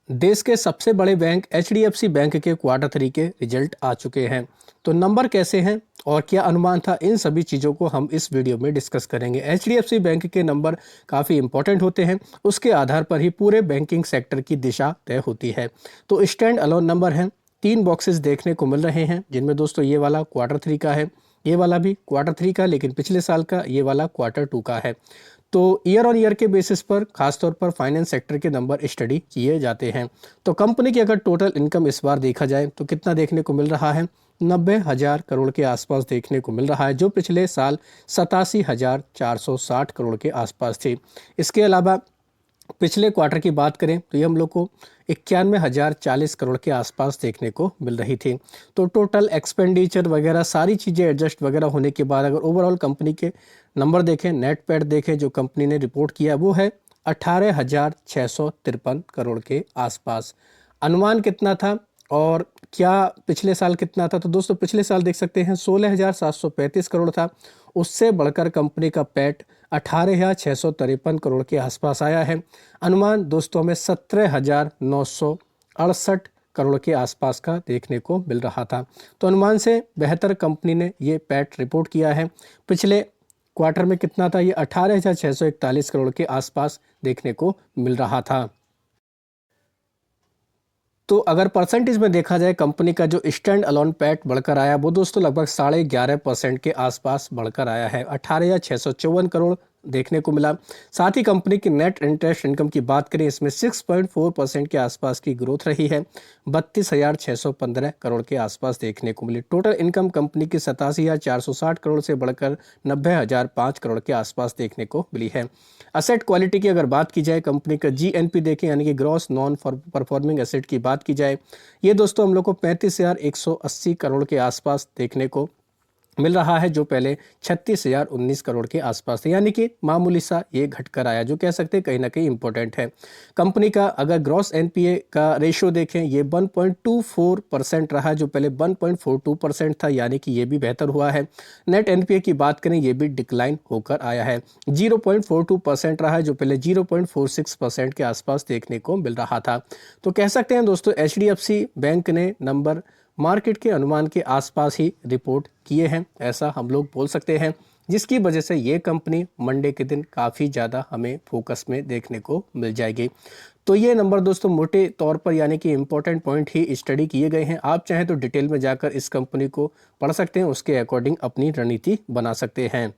देश के सबसे बड़े बैंक एचडीएफसी बैंक के क्वार्टर 3 के रिजल्ट आ चुके हैं। तो नंबर कैसे हैं और क्या अनुमान था, इन सभी चीज़ों को हम इस वीडियो में डिस्कस करेंगे। एचडीएफसी बैंक के नंबर काफ़ी इंपॉर्टेंट होते हैं, उसके आधार पर ही पूरे बैंकिंग सेक्टर की दिशा तय होती है। तो स्टैंड अलोन नंबर हैं, 3 बॉक्सेस देखने को मिल रहे हैं, जिनमें दोस्तों ये वाला क्वार्टर 3 का है, ये वाला भी क्वार्टर 3 का, लेकिन पिछले साल का ये वाला क्वार्टर 2 का है। तो ईयर ऑन ईयर के बेसिस पर खासतौर पर फाइनेंस सेक्टर के नंबर स्टडी किए जाते हैं। तो कंपनी की अगर टोटल इनकम इस बार देखा जाए तो कितना देखने को मिल रहा है, 90,000 करोड़ के आसपास देखने को मिल रहा है, जो पिछले साल 87,460 करोड़ के आसपास थी। इसके अलावा पिछले क्वार्टर की बात करें तो ये हम लोग को 91,040 करोड़ के आसपास देखने को मिल रही थी। तो टोटल एक्सपेंडिचर वगैरह सारी चीज़ें एडजस्ट वगैरह होने के बाद अगर ओवरऑल कंपनी के नंबर देखें, नेट पैड देखें, जो कंपनी ने रिपोर्ट किया वो है 18,653 करोड़ के आसपास। अनुमान कितना था और क्या पिछले साल कितना था, तो दोस्तों पिछले साल देख सकते हैं 16,735 करोड़ था। उससे बढ़कर कंपनी का पैट 18,653 करोड़ के आसपास आया है। अनुमान दोस्तों में 17,968 करोड़ के आसपास का देखने को मिल रहा था। तो अनुमान से बेहतर कंपनी ने ये पैट रिपोर्ट किया है। पिछले क्वार्टर में कितना था, ये 18,641 करोड़ के आसपास देखने को मिल रहा था। तो अगर परसेंटेज में देखा जाए, कंपनी का जो स्टैंड अलोन पैट बढ़कर आया वो दोस्तों लगभग 11.5% के आसपास बढ़कर आया है, 18,654 करोड़ देखने को मिला। साथ ही कंपनी की नेट इंटरेस्ट इनकम की बात करें, इसमें 6.4% के आसपास की ग्रोथ रही है, 32,615 करोड़ के आसपास देखने को मिली। टोटल इनकम कंपनी की 87,460 करोड़ से बढ़कर 90,005 करोड़ के आसपास देखने को मिली है। असेट क्वालिटी की अगर बात की जाए, कंपनी का जीएनपी देखें यानी कि ग्रॉस नॉन परफॉर्मिंग एसेट की बात की जाए, ये दोस्तों हम लोग को 35,180 करोड़ के आसपास देखने को मिल रहा है, जो पहले 36,019 करोड़ के आसपास थे, यानी कि मामूली सा ये घटकर आया, जो कह सकते हैं कहीं ना कहीं इंपॉर्टेंट है। कंपनी का अगर ग्रॉस एनपीए का रेशियो देखें, ये 1.24% रहा, जो पहले 1.42% था, यानी कि ये भी बेहतर हुआ है। नेट एनपीए की बात करें, ये भी डिक्लाइन होकर आया है, 0.42% रहा है, जो पहले 0.46% के आसपास देखने को मिल रहा था। तो कह सकते हैं दोस्तों एचडीएफसी बैंक ने नंबर मार्केट के अनुमान के आसपास ही रिपोर्ट किए हैं, ऐसा हम लोग बोल सकते हैं, जिसकी वजह से ये कंपनी मंडे के दिन काफ़ी ज़्यादा हमें फोकस में देखने को मिल जाएगी। तो ये नंबर दोस्तों मोटे तौर पर यानी कि इम्पोर्टेंट पॉइंट ही स्टडी किए गए हैं। आप चाहें तो डिटेल में जाकर इस कंपनी को पढ़ सकते हैं, उसके अकॉर्डिंग अपनी रणनीति बना सकते हैं।